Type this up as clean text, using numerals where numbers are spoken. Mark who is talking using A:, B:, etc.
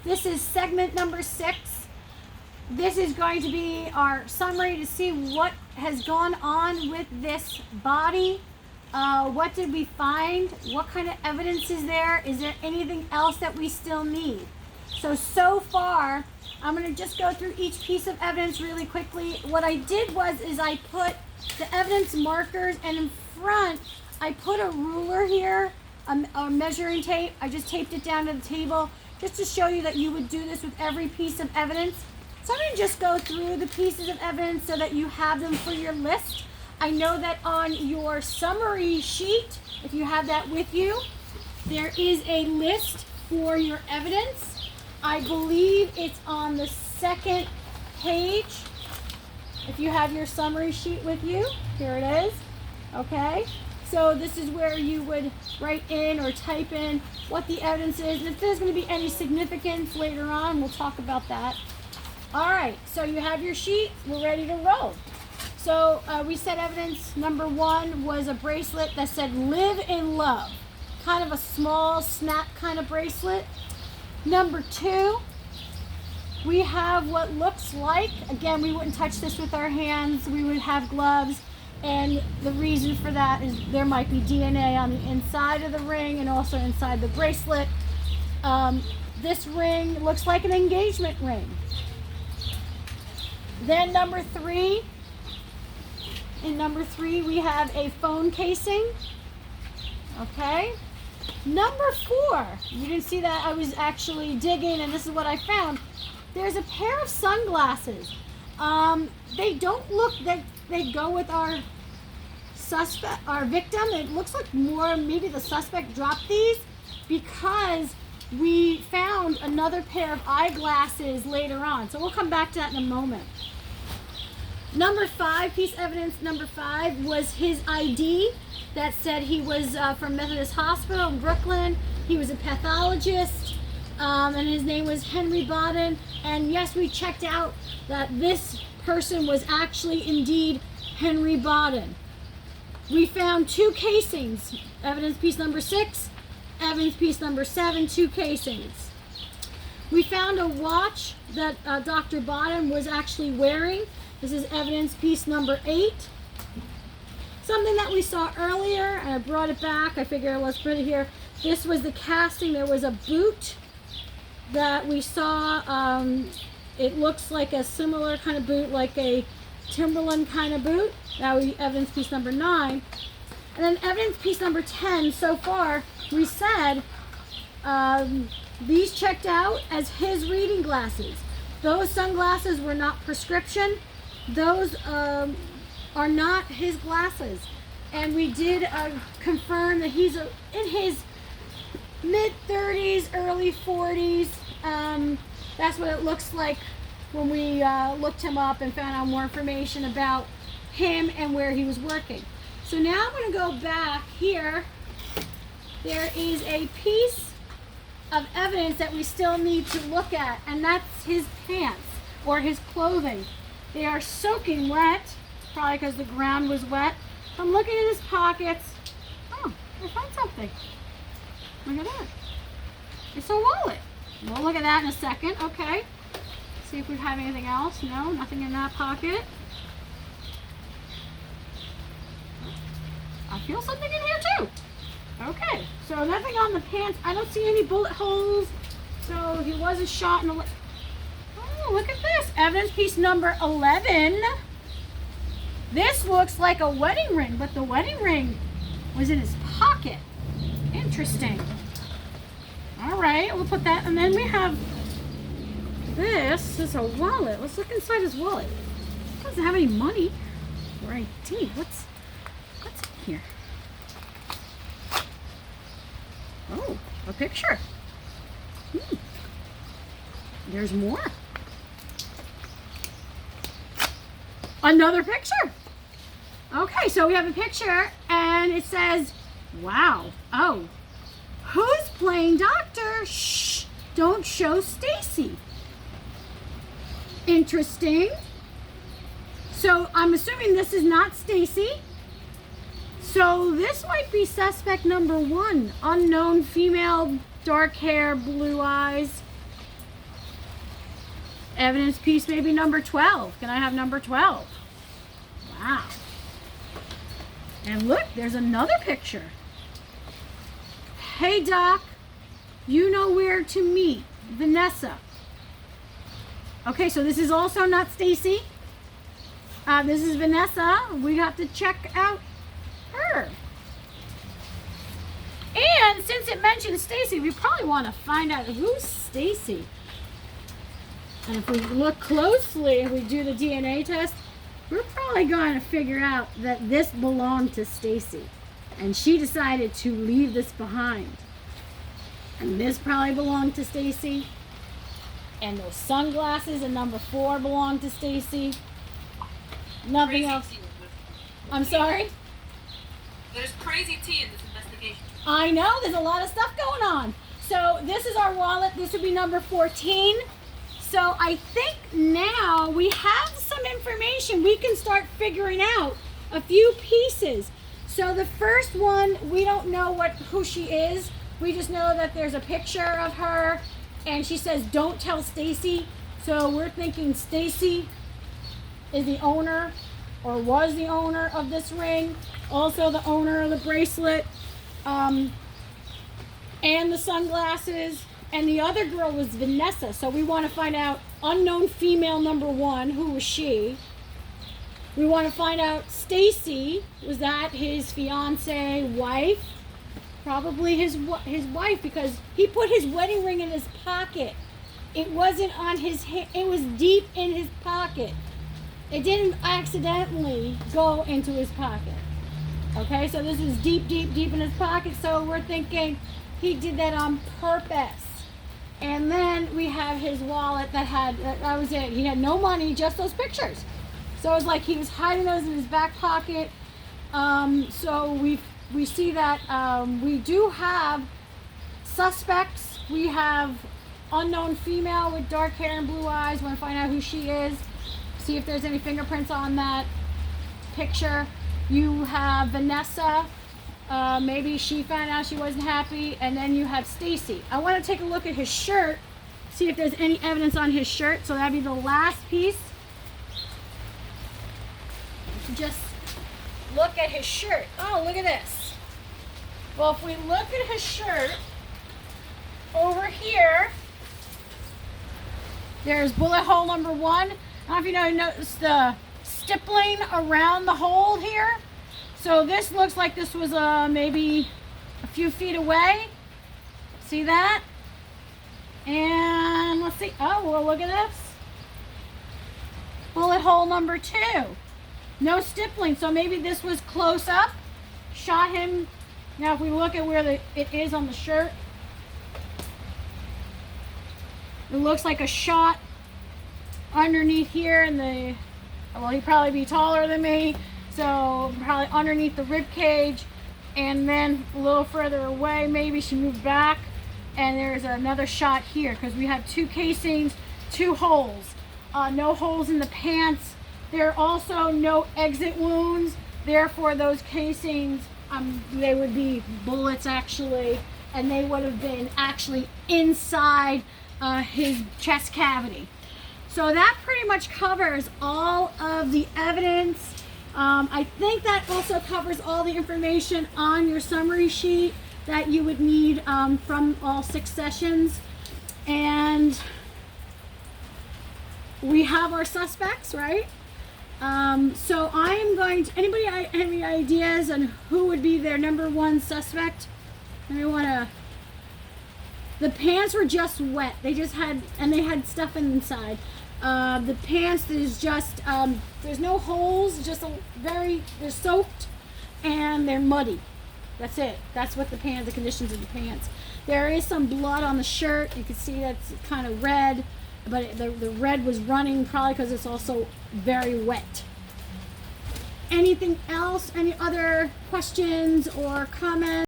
A: This is segment number 6. This is going to be our summary to see what has gone on with this body. What did we find? What kind of evidence is there? Is there anything else that we still need? So far, I'm going to just go through each piece of evidence really quickly. What I did is I put the evidence markers, and in front, I put a ruler here, a measuring tape. I just taped it down to the table just to show you that you would do this with every piece of evidence. So I'm going to just go through the pieces of evidence so that you have them for your list. I know that on your summary sheet, if you have that with you, there is a list for your evidence. I believe it's on the second page. If you have your summary sheet with you, here it is. Okay, so this is where you would write in or type in what the evidence is. And if there's going to be any significance later on, we'll talk about that. All right, so you have your sheet. We're ready to roll. So we said evidence number 1 was a bracelet that said "Live in Love," kind of a small snap kind of bracelet. Number 2, we have what looks like, again, we wouldn't touch this with our hands, we would have gloves, and the reason for that is there might be DNA on the inside of the ring and also inside the bracelet. This ring looks like an engagement ring. Then number 3, in number 3 we have a phone casing. Okay. Number 4, you didn't see that, I was actually digging, and this is what I found. There's a pair of sunglasses. They don't look that they go with our suspect, our victim. It looks like more maybe the suspect dropped these because we found another pair of eyeglasses later on. So we'll come back to that in a moment. Number 5, piece of evidence number 5 was his ID that said he was from Methodist Hospital in Brooklyn. He was a pathologist, and his name was Henry Bodden. And yes, we checked out that this person was actually indeed Henry Bodden. We found 2 casings, evidence piece number 6, evidence piece number 7, 2 casings. We found a watch that Dr. Bodden was actually wearing. This is evidence piece number 8. Something that we saw earlier, and I brought it back. I figured let's put it here. This was the casting. There was a boot that we saw. It looks like a similar kind of boot, like a Timberland kind of boot. That would be evidence piece number 9. And then evidence piece number 10, so far, we said these checked out as his reading glasses. Those sunglasses were not prescription. Those are not his glasses. And we did confirm that he's in his mid-30s, early 40s. That's what it looks like when we looked him up and found out more information about him and where he was working. So now I'm going to go back here. There is a piece of evidence that we still need to look at, and that's his pants or his clothing. They are soaking wet, probably because the ground was wet. I'm looking in his pockets. Oh, I found something. Look at that. It's a wallet. We'll look at that in a second. Okay. See if we have anything else. No, nothing in that pocket. I feel something in here too. Okay, so nothing on the pants. I don't see any bullet holes. So he wasn't shot in the... Oh, look at this. Evidence piece number 11. This looks like a wedding ring, but the wedding ring was in his pocket. Interesting. All right, we'll put that. And then we have this. This is a wallet. Let's look inside his wallet. He doesn't have any money or ID. What's in here? Oh, a picture. There's more. Another picture. Okay, so we have a picture and it says, wow. Oh, who's playing doctor? Shh, don't show Stacy. Interesting. So I'm assuming this is not Stacy. So this might be suspect number 1. Unknown female, dark hair, blue eyes. evidence piece maybe number 12. Can I have number 12? Wow. And look, there's another picture. Hey, Doc, you know where to meet Vanessa. Okay, so this is also not Stacy. This is Vanessa. We have to check out her. And since it mentions Stacy, we probably want to find out who's Stacy. And if we look closely, if we do the DNA test, we're probably going to figure out that this belonged to Stacy. And she decided to leave this behind. And this probably belonged to Stacy. And those sunglasses in number 4 belong to Stacy. Nothing else. I'm sorry?
B: There's crazy tea in this investigation.
A: I know, there's a lot of stuff going on. So this is our wallet. This would be number 14. So I think now we have some information. We can start figuring out a few pieces. So the first one, we don't know who she is. We just know that there's a picture of her and she says, don't tell Stacy. So we're thinking Stacy is the owner or was the owner of this ring. Also the owner of the bracelet and the sunglasses. And the other girl was Vanessa. So we want to find out unknown female number 1. Who was she? We want to find out Stacy. Was that his fiance, wife? Probably his wife, because he put his wedding ring in his pocket. It wasn't on his hand. It was deep in his pocket. It didn't accidentally go into his pocket. Okay, so this is deep, deep, deep in his pocket. So we're thinking he did that on purpose. And then we have his wallet that was it. He had no money, just those pictures. So it was like he was hiding those in his back pocket. So we see that we do have suspects. We have unknown female with dark hair and blue eyes. Want to find out who she is. See if there's any fingerprints on that picture. You have Vanessa. Maybe she found out she wasn't happy. And then you have Stacy. I want to take a look at his shirt. See if there's any evidence on his shirt. So that'd be the last piece. Just look at his shirt. Oh, look at this. Well, if we look at his shirt, over here, there's bullet hole number 1. I don't know if you noticed the stippling around the hole here. So this looks like this was maybe a few feet away. See that? And let's see. Oh, well, look at this. Bullet hole number 2. No stippling, so maybe this was close up. Shot him. Now if we look at where it is on the shirt, it looks like a shot underneath here in the, well, he'd probably be taller than me, so probably underneath the rib cage, and then a little further away, maybe she moved back, and there's another shot here, because we have 2 casings, 2 holes. No holes in the pants. There are also no exit wounds. Therefore, those casings, they would be bullets actually, and they would have been actually inside his chest cavity. So that pretty much covers all of the evidence. I think that also covers all the information on your summary sheet that you would need from all 6 sessions. And we have our suspects, right? So I'm going to, anybody have any ideas on who would be their number 1 suspect? The pants were just wet. They just had, and they had stuff inside. The pants, there's just, there's no holes, just they're soaked and they're muddy. That's it. That's what the conditions of the pants. There is some blood on the shirt. You can see that's kind of red. But the red was running probably because it's also very wet. Anything else? Any other questions or comments?